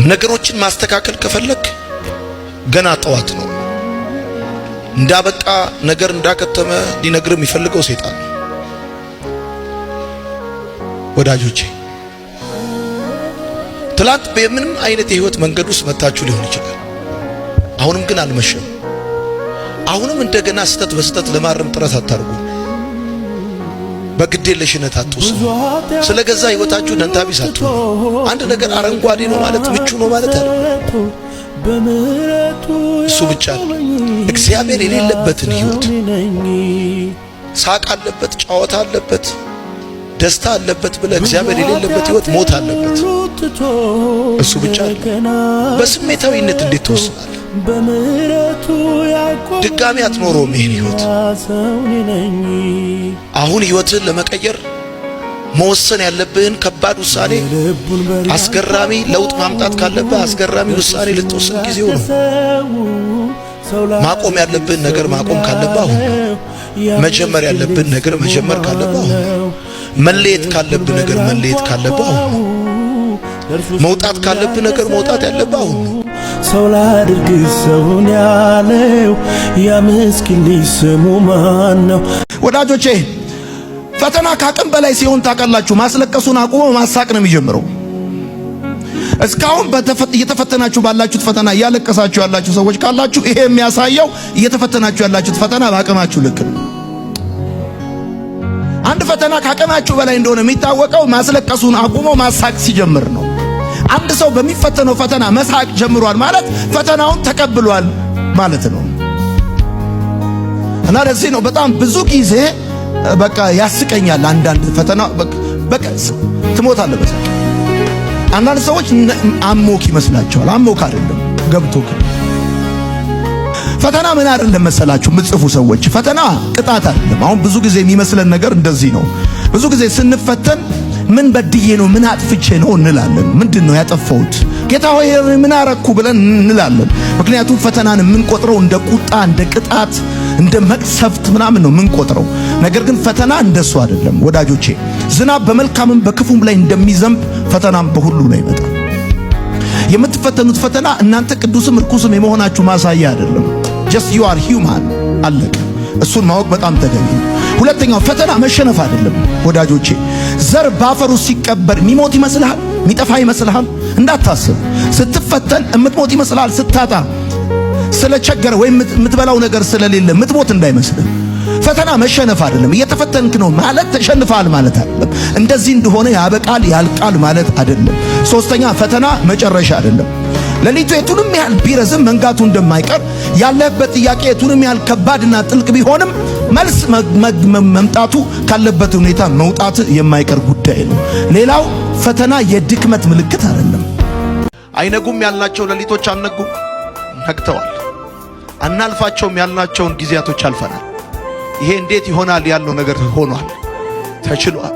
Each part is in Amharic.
ነገሮችን ማስተካከል ከፈለክ ገና ጠዋት ነው። እንዳበቃ ነገር እንዳከተመ ሊነግር የሚፈልገው ሰይጣን ነው። ወዳጆቼ ትላንት በምንም አይነት የህይወት መንገድ ውስጥ መታችሁ ሊሆን ይችላል። አሁንም ግን አልመሸም። አሁንም እንደገና ስተት በስተት ለማረም ጥረት አታርጉ። በግዴለሽነት አትውሰዱ። ስለገዛ ህይወታችሁ ደንታቢስ አትሁኑ። አንድ ነገር አረንጓዴ ነው ማለት ምቹ ነው ማለት አይደለም። እሱ ብቻ ነው። እግዚአብሔር የሌለበትን ህይወት ሳቅ አለበት፣ ጨዋታ አለበት፣ ደስታ አለበት ብለ እግዚአብሔር የሌለበት ህይወት ሞት አለበት። እሱ ብቻ ነው። በስሜታዊነት እንዴት ተወስናለህ? ድጋሚ አትኖረውም ይሄን ህይወት። አሁን ህይወትን ለመቀየር መወሰን ያለብህን ከባድ ውሳኔ፣ አስገራሚ ለውጥ ማምጣት ካለብህ አስገራሚ ውሳኔ ልትወስን ጊዜው ነው። ማቆም ያለብህን ነገር ማቆም ካለብህ አሁን ነው። መጀመር ያለብህን ነገር መጀመር ካለብህ አሁን ነው። መለየት ካለብህ ነገር መለየት ካለብህ አሁን ነው። መውጣት ካለብህ ነገር መውጣት ያለብህ አሁን ነው። ሰው ላድርግ ሰውን ያለው ያ ምስኪን ልጅ ስሙ ማን ነው? ወዳጆቼ ፈተና ከአቅም በላይ ሲሆን ታውቃላችሁ፣ ማስለቀሱን አቁሞ ማሳቅ ነው የሚጀምረው። እስካሁን እየተፈተናችሁ ባላችሁት ፈተና እያለቀሳችሁ ያላችሁ ሰዎች ካላችሁ ይሄ የሚያሳየው እየተፈተናችሁ ያላችሁት ፈተና በአቅማችሁ ልክ ነው። አንድ ፈተና ከአቅማችሁ በላይ እንደሆነ የሚታወቀው ማስለቀሱን አቁሞ ማሳቅ ሲጀምር ነው። አንድ ሰው በሚፈተነው ፈተና መሳቅ ጀምሯል ማለት ፈተናውን ተቀብሏል ማለት ነው። እና ለዚህ ነው በጣም ብዙ ጊዜ በቃ ያስቀኛል። አንዳንድ ፈተና በቃ ትሞታለህ በሳቅ። አንዳንድ ሰዎች አሞክ ይመስላቸዋል። አሞክ አይደለም፣ ገብቶክ። ፈተና ምን አይደለም መሰላችሁ የምትጽፉ ሰዎች፣ ፈተና ቅጣት አይደለም። አሁን ብዙ ጊዜ የሚመስለን ነገር እንደዚህ ነው። ብዙ ጊዜ ስንፈተን ምን በድዬ ነው ምን አጥፍቼ ነው እንላለን። ምንድነው ያጠፋሁት ጌታ ሆይ ምን አረኩ ብለን እንላለን። ምክንያቱም ፈተናን የምንቆጥረው እንደ ቁጣ፣ እንደ ቅጣት፣ እንደ መቅሰፍት ምናምን ነው የምንቆጥረው። ነገር ግን ፈተና እንደሱ አይደለም ወዳጆቼ። ዝናብ በመልካምም በክፉም ላይ እንደሚዘንብ ፈተናም በሁሉ ላይ ይመጣል። የምትፈተኑት ፈተና እናንተ ቅዱስም ርኩስም የመሆናችሁ ማሳያ አይደለም። just you are human አለቀ። እሱን ማወቅ በጣም ተገቢ ነው። ሁለተኛው ፈተና መሸነፍ አይደለም ወዳጆቼ። ዘር ባፈሩ ሲቀበር የሚሞት ይመስልሃል? የሚጠፋ ይመስልሃል? እንዳታስብ። ስትፈተን እምትሞት ይመስልሃል? ስታጣ፣ ስለቸገረ ወይም የምትበላው ነገር ስለሌለ የምትሞት እንዳይመስልህ። ፈተና መሸነፍ አይደለም። እየተፈተንክ ነው ማለት ተሸንፈሃል ማለት አይደለም። እንደዚህ እንደሆነ ያበቃል ያልቃል ማለት አይደለም። ሶስተኛ ፈተና መጨረሻ አይደለም። ሌሊቱ የቱንም ያህል ቢረዝም መንጋቱ እንደማይቀር ያለበት ጥያቄ የቱንም ያህል ከባድና ጥልቅ ቢሆንም መልስ መምጣቱ ካለበት ሁኔታ መውጣት የማይቀር ጉዳይ ነው። ሌላው ፈተና የድክመት ምልክት አይደለም። አይነጉም ያልናቸው ሌሊቶች አልነጉም፣ ነግተዋል። አናልፋቸውም ያልናቸውን ጊዜያቶች አልፈናል። ይሄ እንዴት ይሆናል ያለው ነገር ሆኗል፣ ተችሏል።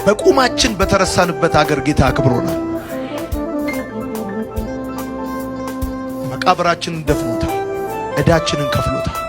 በቁማችን በተረሳንበት አገር ጌታ አክብሮናል። መቃብራችንን ደፍኖታል፣ ዕዳችንን ከፍሎታል።